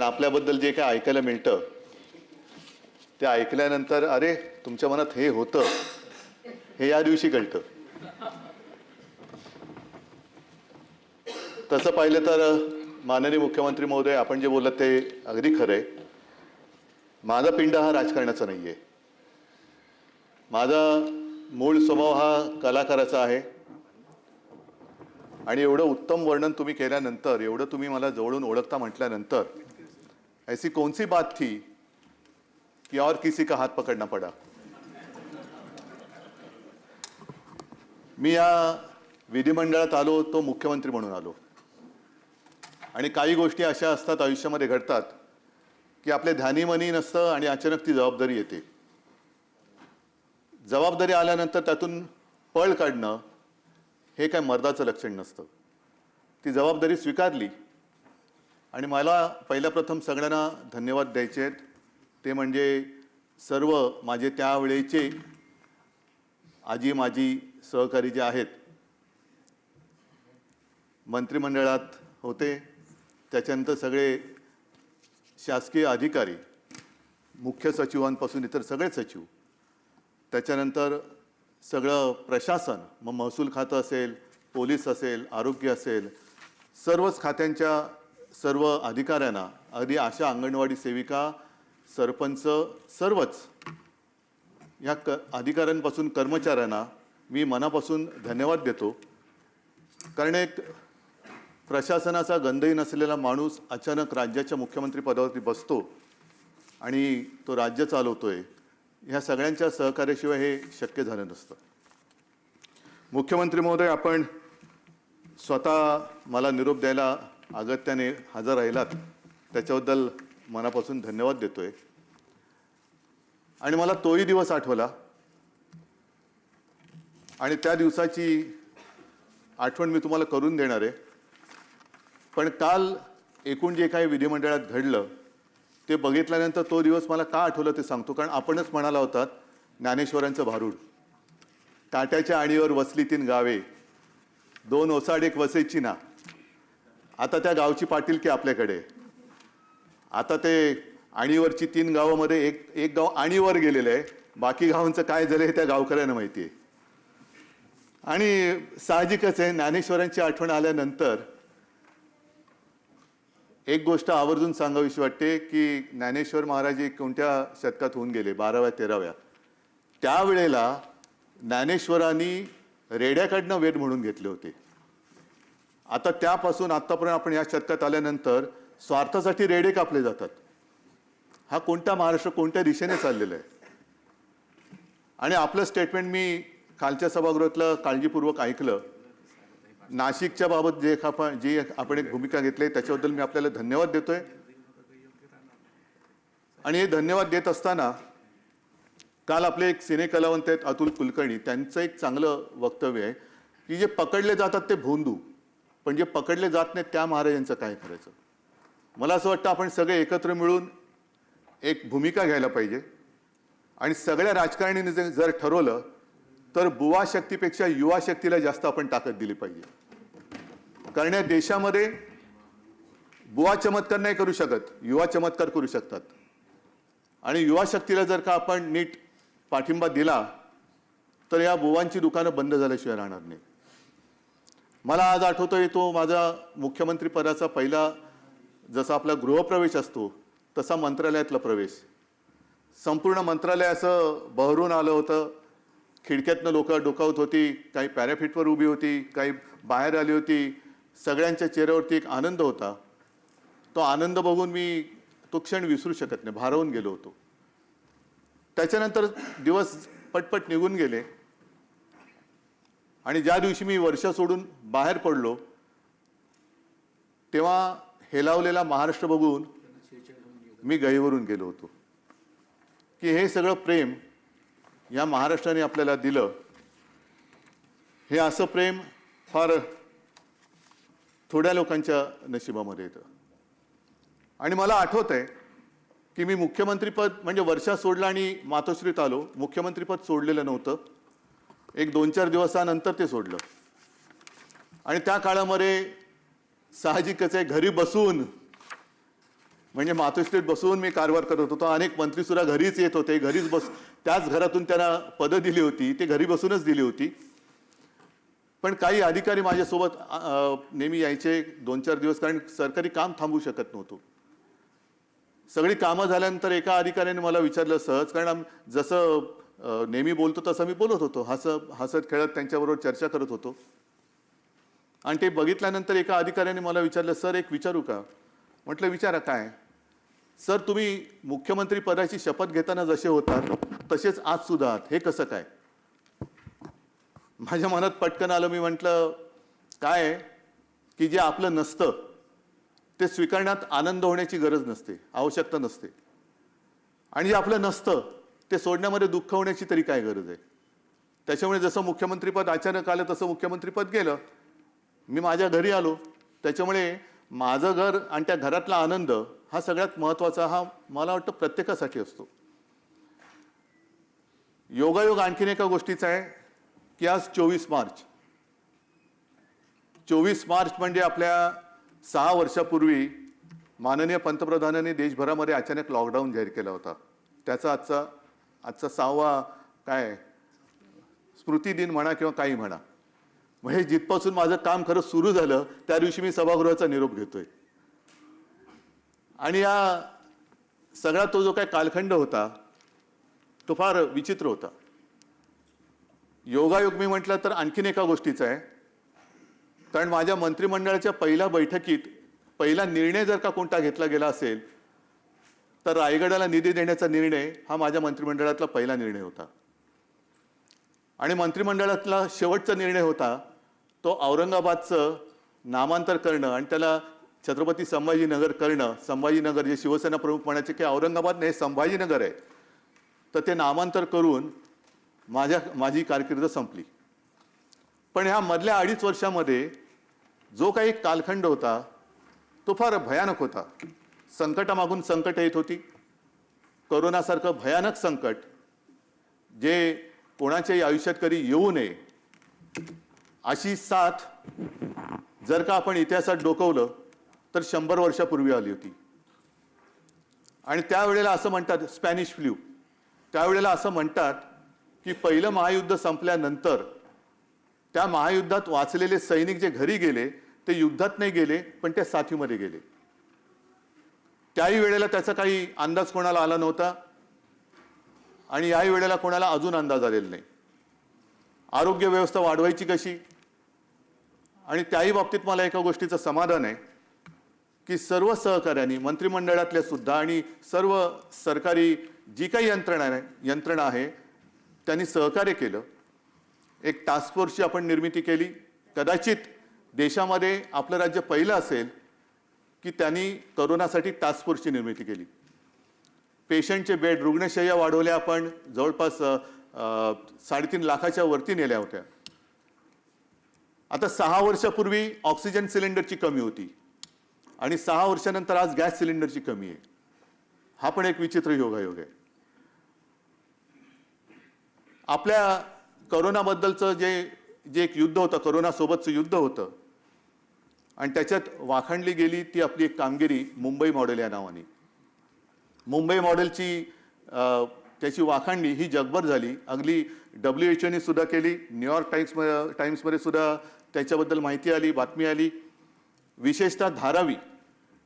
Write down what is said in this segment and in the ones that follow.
आपल्याबद्दल जे काय ऐकायला मिळतं ते ऐकल्यानंतर अरे तुमच्या मनात हे होतं हे या दिवशी कळतं. तसं पाहिलं तर माननीय मुख्यमंत्री महोदय, आपण जे बोलत ते अगदी खरं आहे. माझा पिंड हा राजकारणाचा नाही आहे. माझा मूळ स्वभाव हा कलाकाराचा आहे. आणि एवढं उत्तम वर्णन तुम्ही केल्यानंतर, एवढं तुम्ही मला जवळून ओळखता म्हटल्यानंतर, ऐसी कौन सी बात थी कि और किसी का हाथ पकड़ना पड़ा. मी या विधिमंडळात आलो तो मुख्यमंत्री म्हणून आलो. आणि काही गोष्टी अशा असतात आयुष्यामध्ये घडतात की आपले ध्यानीमनी नसतं आणि अचानक ती जबाबदारी येते. जबाबदारी आल्यानंतर त्यातून पळ काढणं हे काय मर्दाचं लक्षण नसतं. ती जबाबदारी स्वीकारली आणि मला पहिल्या प्रथम सगळ्यांना धन्यवाद द्यायचे आहेत. ते म्हणजे सर्व माझे त्यावेळेचे आजी माजी सहकारी जे आहेत, मंत्रिमंडळात होते, त्याच्यानंतर सगळे शासकीय अधिकारी, मुख्य सचिवांपासून इतर सगळे सचिव, त्याच्यानंतर सगळं प्रशासन, मग महसूल खातं असेल, पोलीस असेल, आरोग्य असेल, सर्वच खात्यांच्या सर्व अधिकाऱ्यांना, अगदी आशा, अंगणवाडी सेविका, सरपंच, सर्वच या अधिकाऱ्यांपासून कर्मचाऱ्यांना मी मनापासून धन्यवाद देतो. कारण एक प्रशासनाचा गंधही नसलेला माणूस अचानक राज्याच्या मुख्यमंत्री पदावरती बसतो आणि तो राज्य चालवतोय, ह्या सगळ्यांच्या सहकार्याशिवाय हे शक्य झालं नसतं. मुख्यमंत्री महोदय, आपण स्वतः मला निरोप द्यायला अगत्याने हजर राहिलात, त्याच्याबद्दल मनापासून धन्यवाद देतोय. आणि मला तोही दिवस आठवला आणि त्या दिवसाची आठवण मी तुम्हाला करून देणार आहे. पण काल एकूण जे काही विधिमंडळात घडलं ते बघितल्यानंतर तो दिवस मला का आठवलं ते सांगतो. कारण आपणच म्हणाला होतात ज्ञानेश्वरांचं भारूड, काट्याच्या आणीवर वसली 3 गावे, 2 ओसाड 1 वसईची ना. आता त्या गावची पाटीलकी आपल्याकडे. आता ते आणीवरची 3 गावामध्ये एक गाव आणीवर गेलेलं आहे. बाकी गावांचं काय झालं हे त्या गावकऱ्यांना माहिती आहे. आणि साहजिकच आहे, ज्ञानेश्वरांची आठवण आल्यानंतर एक गोष्ट आवर्जून सांगावीशी वाटते की ज्ञानेश्वर महाराज कोणत्या शतकात होऊन गेले, 12व्या-13व्या. त्यावेळेला ज्ञानेश्वरांनी रेड्याकडनं वेद म्हणून घेतले होते. आता त्यापासून आत्तापर्यंत आपण या शतकात आल्यानंतर स्वार्थासाठी रेडे कापले जातात. हा कोणता महाराष्ट्र कोणत्या दिशेने चाललेला आहे. आणि आपलं स्टेटमेंट मी कालच्या सभागृहातलं काळजीपूर्वक ऐकलं. नाशिकच्या बाबत जी आपण एक भूमिका घेतली त्याच्याबद्दल मी आपल्याला धन्यवाद देतोय. आणि हे धन्यवाद देत असताना काल आपले एक सिने कलावंत आहेत अतुल कुलकर्णी, त्यांचं एक चांगलं वक्तव्य आहे की जे पकडले जातात ते भोंदू, पण जे पकडले जात नाहीत त्या महाराजांचं काय करायचं. मला असं वाटतं आपण सगळे एकत्र मिळून एक भूमिका घ्यायला पाहिजे. आणि सगळ्या राजकारण्यांनी जर ठरवलं तर बुवा शक्तीपेक्षा युवा शक्तीला जास्त आपण ताकद दिली पाहिजे. कारण या देशामध्ये बुवा चमत्कार नाही करू शकत, युवा चमत्कार करू शकतात. आणि युवा शक्तीला जर का आपण नीट पाठिंबा दिला तर या बुवांची दुकानं बंद झाल्याशिवाय राहणार नाही. मला आज आठवतोय तो माझा मुख्यमंत्री पदाचा पहिला, जसा आपला गृहप्रवेश असतो तसा मंत्रालयातला प्रवेश. संपूर्ण मंत्रालय असं बहरून आलं होतं. खिडक्यातनं लोक डोकावत होती, काही पॅराफिटवर उभी होती, काही बाहेर आली होती. सगळ्यांच्या चेहऱ्यावरती एक आनंद होता. तो आनंद बघून मी तो क्षण विसरू शकत नाही, भारावून गेलो होतो. त्याच्यानंतर दिवस पटपट निघून गेले आणि ज्या दिवशी मी वर्ष सोडून बाहेर पडलो तेव्हा हेलावलेला महाराष्ट्र बघून मी गहिवरून गेलो होतो की हे सगळं प्रेम या महाराष्ट्राने आपल्याला दिलं. हे असं प्रेम फार थोड्या लोकांच्या नशिबामध्ये येतं. आणि मला आठवतंय की मी मुख्यमंत्रीपद म्हणजे वर्षा सोडला आणि मातोश्रीत आलो. मुख्यमंत्रीपद सोडलेलं नव्हतं, एक 2-4 दिवसानंतर ते सोडलं. आणि त्या काळामध्ये साहजिकच आहे घरी बसून म्हणजे मातोश्रीत बसून मी कारभार करत होतो. अनेक मंत्री सुद्धा घरीच येत होते, घरीच बस, त्याच घरातून त्यांना पदं दिली होती, ते घरी बसूनच दिली होती. पण काही अधिकारी माझ्यासोबत नेहमी यायचे 2-4 दिवस, कारण सरकारी काम थांबू शकत नव्हतो. सगळी कामं झाल्यानंतर एका अधिकाऱ्याने मला विचारलं सहज, कारण जसं नेहमी बोलतो तसं मी बोलत होतो, हसत खेळत त्यांच्याबरोबर चर्चा करत होतो. आणि ते बघितल्यानंतर एका अधिकाऱ्याने मला विचारलं, सर एक विचारू का? म्हटलं विचारा. काय? सर तुम्ही मुख्यमंत्री पदाची शपथ घेताना जसे होतात तसेच आज सुद्धा आहात, हे कसं काय? माझ्या मनात पटकन आलं. मी म्हटलं काय की जे आपलं नसतं ते स्वीकारण्यात आनंद होण्याची गरज नसते, आवश्यकता नसते. आणि जे आपलं नसतं ते सोडण्यामध्ये दुःख होण्याची तरी काय गरज आहे? त्याच्यामुळे जसं मुख्यमंत्रीपद अचानक आलं तसं मुख्यमंत्रीपद गेलं. मी माझ्या घरी आलो. त्याच्यामुळे माझं घर आणि त्या घरातला आनंद हा सगळ्यात महत्त्वाचा, हा मला वाटतं प्रत्येकासाठी असतो. योगायोग आणखीन एका गोष्टीचा आहे की आज 24 मार्च. 24 मार्च म्हणजे आपल्या 6 वर्षापूर्वी माननीय पंतप्रधानांनी देशभरामध्ये अचानक लॉकडाऊन जाहीर केला होता. त्याचा आजचा 6वा काय स्मृती दिन म्हणा किंवा काही म्हणा. म्हणजे जिथपासून माझं काम खरं सुरू झालं त्या दिवशी मी सभागृहाचा निरोप घेतोय. आणि या सगळा तो जो काही कालखंड होता तो फार विचित्र होता. योगायोग मी म्हटलं तर आणखीन एका गोष्टीचा आहे, कारण माझ्या मंत्रिमंडळाच्या पहिल्या बैठकीत पहिला निर्णय जर का कोणता घेतला गेला असेल तर रायगडाला निधी देण्याचा निर्णय हा माझ्या मंत्रिमंडळातला पहिला निर्णय होता. आणि मंत्रिमंडळातला शेवटचा निर्णय होता तो औरंगाबादचं नामांतर करणं आणि त्याला छत्रपती संभाजीनगर करणं. संभाजीनगर जे शिवसेना प्रमुख म्हणायचे की औरंगाबाद नाही संभाजीनगर आहे, तर ते नामांतर करून माझी कारकीर्द संपली. पण ह्या मधल्या 2.5 वर्षामध्ये जो काही कालखंड होता तो फार भयानक होता. संकटामागून संकट येत होती. कोरोनासारखं भयानक संकट जे कोणाच्याही आयुष्यात कधी येऊ नये अशी साथ जर का आपण इतिहासात डोकवलं तर 100 वर्षापूर्वी आली होती. आणि त्यावेळेला असं म्हणतात स्पॅनिश फ्लू, त्यावेळेला असं म्हणतात की पहिलं महायुद्ध संपल्यानंतर त्या महायुद्धात वाचलेले सैनिक जे घरी गेले ते युद्धात नाही गेले पण त्या साथीमध्ये गेले. त्याही वेळेला त्याचा काही अंदाज कोणाला आला नव्हता आणि याही वेळेला कोणाला अजून अंदाज आलेला नाही. आरोग्य व्यवस्था वाढवायची कशी? आणि त्याही बाबतीत मला एका गोष्टीचं समाधान आहे की सर्व सहकार्यांनी मंत्रिमंडळातल्या सुद्धा आणि सर्व सरकारी जी काही यंत्रणा आहे त्यांनी सहकार्य केलं. एक टास्क फोर्सची आपण निर्मिती केली. कदाचित देशामध्ये आपलं राज्य पहिलं असेल की त्यांनी कोरोनासाठी टास्क फोर्सची निर्मिती केली. पेशंटचे बेड, रुग्णशय्या वाढवल्या. आपण जवळपास 3.5 लाखाच्या वरती नेल्या होत्या. आता 6 वर्षापूर्वी ऑक्सिजन सिलेंडरची कमी होती आणि 6 वर्षानंतर आज गॅस सिलेंडरची कमी आहे. हा पण एक विचित्र योगायोग आहे. आपल्या कोरोनाबद्दलचं जे एक युद्ध होतं, कोरोनासोबतचं युद्ध होतं आणि त्याच्यात वाखाणली गेली ती आपली एक कामगिरी मुंबई मॉडेल या नावाने. मुंबई मॉडेलची त्याची वाखाणणी ही जगभर झाली. अगदी WHO सुद्धा केली. न्यूयॉर्क टाइम्समध्ये सुद्धा त्याच्याबद्दल माहिती आली, बातमी आली. विशेषतः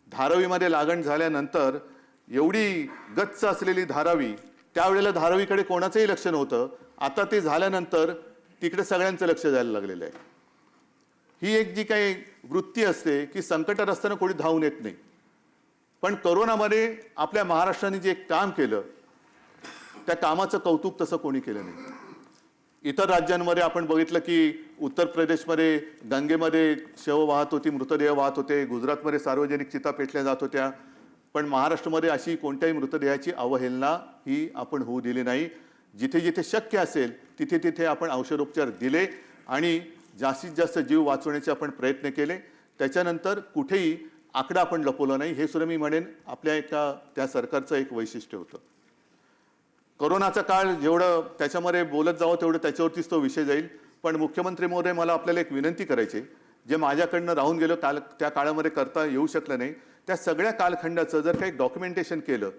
धारावीमध्ये लागण झाल्यानंतर एवढी गच्च असलेली धारावी, त्यावेळेला धारावीकडे कोणाचंही लक्ष नव्हतं. आता ते झाल्यानंतर तिकडे सगळ्यांचं लक्ष जायला लागलेलं आहे. ही एक जी काही वृत्ती असते की संकटात असताना कोणी धावून येत नाही. पण कोरोनामध्ये आपल्या महाराष्ट्राने जे काम केलं त्या कामाचं कौतुक तसं कोणी केलं नाही. इतर राज्यांमध्ये आपण बघितलं की उत्तर प्रदेशमध्ये गंगेमध्ये शव वाहत होती, मृतदेह वाहत होते. गुजरातमध्ये सार्वजनिक चिता पेटल्या जात होत्या. पण महाराष्ट्रामध्ये अशी कोणत्याही मृतदेहाची अवहेलना ही आपण होऊ दिली नाही. जिथे जिथे शक्य असेल तिथे तिथे आपण औषधोपचार दिले आणि जास्तीत जास्त जीव वाचवण्याचे आपण प्रयत्न केले. त्याच्यानंतर कुठेही आकडा आपण लपवला नाही. हे सुद्धा मी म्हणेन आपल्या त्या सरकारचं एक वैशिष्ट्य होतं. कोरोनाचा काळ जेवढं त्याच्यामध्ये बोलत जावं तेवढं त्याच्यावरतीच तो विषय जाईल. पण मुख्यमंत्री महोदय, मला आपल्याला एक विनंती करायची, जे माझ्याकडनं राहून गेलो त्या काळामध्ये करता येऊ शकलं नाही, त्या सगळ्या कालखंडाचं जर काही डॉक्युमेंटेशन केलं,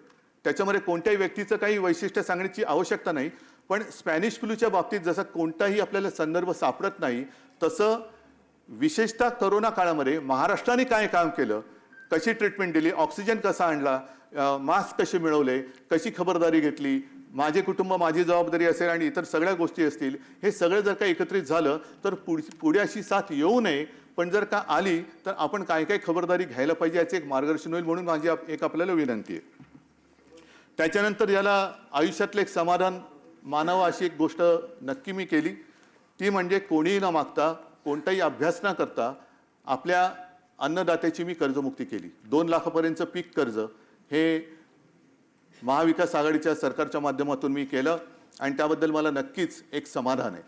त्याच्यामध्ये कोणत्याही व्यक्तीचं काही वैशिष्ट्य सांगण्याची आवश्यकता नाही, पण स्पॅनिश फ्लूच्या बाबतीत जसं कोणताही आपल्याला संदर्भ सापडत नाही, तसं विशेषतः करोना काळामध्ये महाराष्ट्राने काय काम केलं, कशी ट्रीटमेंट दिली, ऑक्सिजन कसा आणला, मास्क कसे मिळवले, कशी खबरदारी घेतली, माझे कुटुंब माझी जबाबदारी असेल आणि इतर सगळ्या गोष्टी असतील, हे सगळं जर का एकत्रित झालं तर पुढे अशी साथ येऊ नये, पण जर का आली तर आपण काय काय खबरदारी घ्यायला पाहिजे याचे एक मार्गदर्शन होईल, म्हणून माझी एक आपल्याला विनंती आहे. त्याच्यानंतर याला आयुष्यातलं एक समाधान मानावं अशी एक गोष्ट नक्की मी केली, ती म्हणजे कोणीही न मागता, कोणताही अभ्यास न करता आपल्या अन्नदात्याची मी कर्जमुक्ती केली. 2 लाखापर्यंतचं पीक कर्ज हे महाविकास आघाडीच्या सरकारच्या माध्यमातून मी केलं आणि त्याबद्दल मला नक्कीच एक समाधान आहे.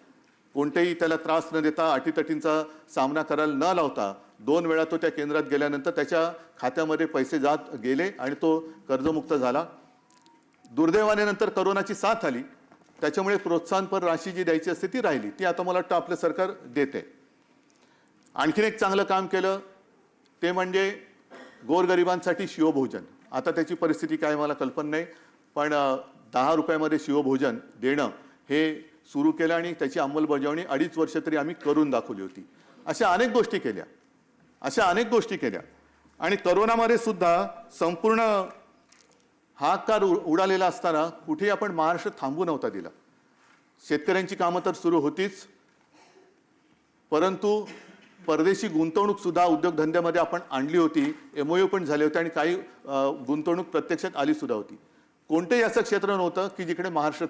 कोणतेही त्याला त्रास न देता, अटीतटींचा सामना करायला न लावता 2 वेळा तो त्या केंद्रात गेल्यानंतर त्याच्या खात्यामध्ये पैसे जात गेले आणि तो कर्जमुक्त झाला. दुर्दैवाने नंतर करोनाची साथ आली, त्याच्यामुळे प्रोत्साहनपर राशी जी द्यायची असते ती राहिली, ती आता मला वाटतं आपलं सरकार देते. आणखीन एक चांगलं काम केलं ते म्हणजे गोरगरिबांसाठी शिवभोजन. आता त्याची परिस्थिती काय मला कल्पना नाही, पण 10 रुपयामध्ये शिवभोजन देणं हे सुरू केलं आणि त्याची अंमलबजावणी 2.5 वर्ष तरी आम्ही करून दाखवली होती. अशा अनेक गोष्टी केल्या आणि करोनामध्ये सुद्धा संपूर्ण हाहाकार उडालेला असताना कुठेही आपण महाराष्ट्र थांबू नव्हता दिला. शेतकऱ्यांची कामं तर सुरू होतीच, परंतु परदेशी गुंतवणूक सुद्धा उद्योगधंद्यामध्ये आपण आणली होती, MOU पण झाले होते आणि काही गुंतवणूक प्रत्यक्षात आली सुद्धा होती. कोणतेही असं क्षेत्र नव्हतं की जिकडे महाराष्ट्र